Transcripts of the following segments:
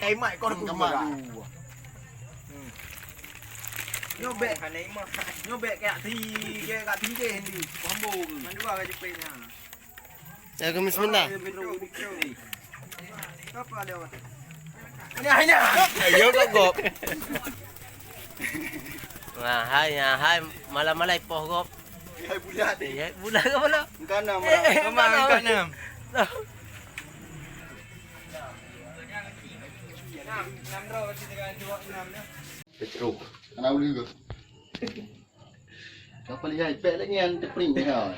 Cái mày con cũng mà nhô bẹ nhô bẹ cái thì cái đi quá mù mình đưa cái chụp này Ya kami sebentar. apa dia ini Ayo kau gop. Nah, hai malam-malam poh gop. hai bulat ni Ya, bulan ke mana? kanam kanam Petruk. Anak boleh ke? Kau lihat pek lagi yang terpering ni ha.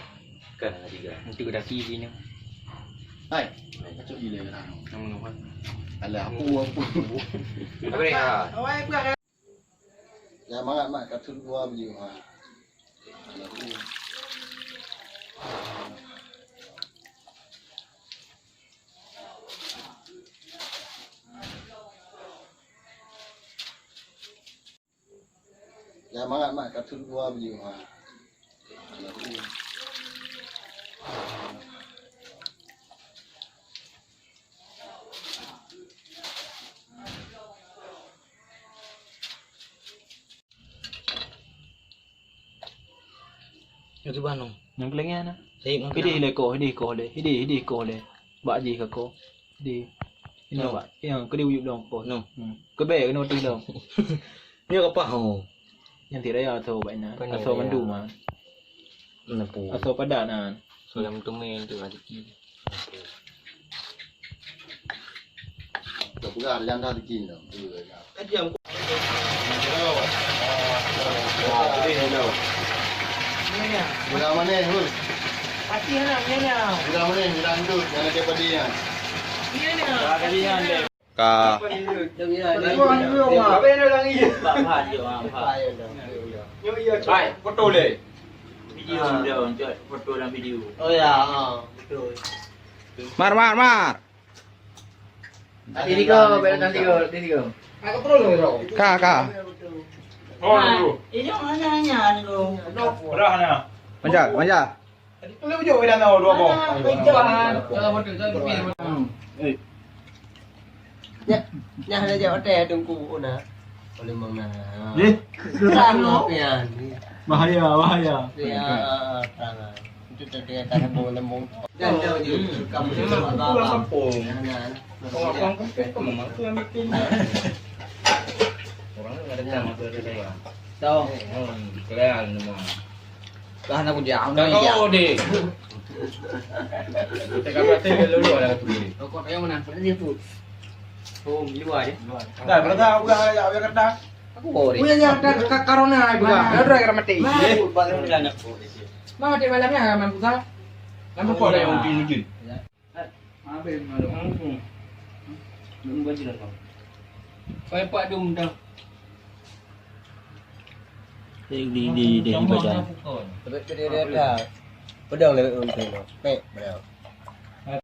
Kan tiga. Nanti dah TV ni. Hai. Kacau gila kan. Nama nama. Alah apa. Apa ni ha? Ya mangat mak kat dua beli ha. Alah tu. Ya mangat mak kat dua beli ha. Alah tu. Itu bano. Yang kelengnya na. Hidi le ko, hidi ko le. Bak ji ke ko. Hidi. Ini bak. Yang ke dia uyup dong ko. No. Ke be ke no tu dong. Ni apa ho? Yang tidak ya atau baik na. Atau mandu ma. Menapu. Atau padat na. So yang tumen tu ada ki. Dah pula ada yang dah bikin dah. Ajam. Budak mana Hul? Pasti nak nyanya. Budak mana Miran tu? Yang ada padi yang. Nyanya. Ka. Apa yang ada lagi? Bahan je orang. Baik, foto le. Video dia untuk foto dalam video. Oh ya, betul. Mar. Tadi tiga, bela tadi tiga. Ka. Oh, dulu. Ini hanya ni lo. Berah na. Manja. Tu le ujuk dah tahu dua boh. Nya ada je hotel tunggu na. Boleh mana. Ni. Terang pian. Bahaya. Ya, terang. Itu tadi kata lembung. Dan dia je kamu Pulang kampung. Orang kampung memang tu yang bikin. Orang enggak ada nama tu dia. tahu. Kalian semua. Tahan aku jauh Kau deh. Kita kata dulu ada tu diri. Kau yang mana? Dia tu. Oh, luar je. Dah, berada udah ada yang kata. Aku bori. Punya yang ada karona ai buka. Ada yang mati. Mau di malamnya main futsal. Kan apa ada yang mungkin. Habis malam. Belum baca dah kau. Saya pak dum dah. Di badan. Tapi dia dah. Pedang lebih untung. Pek, pedang.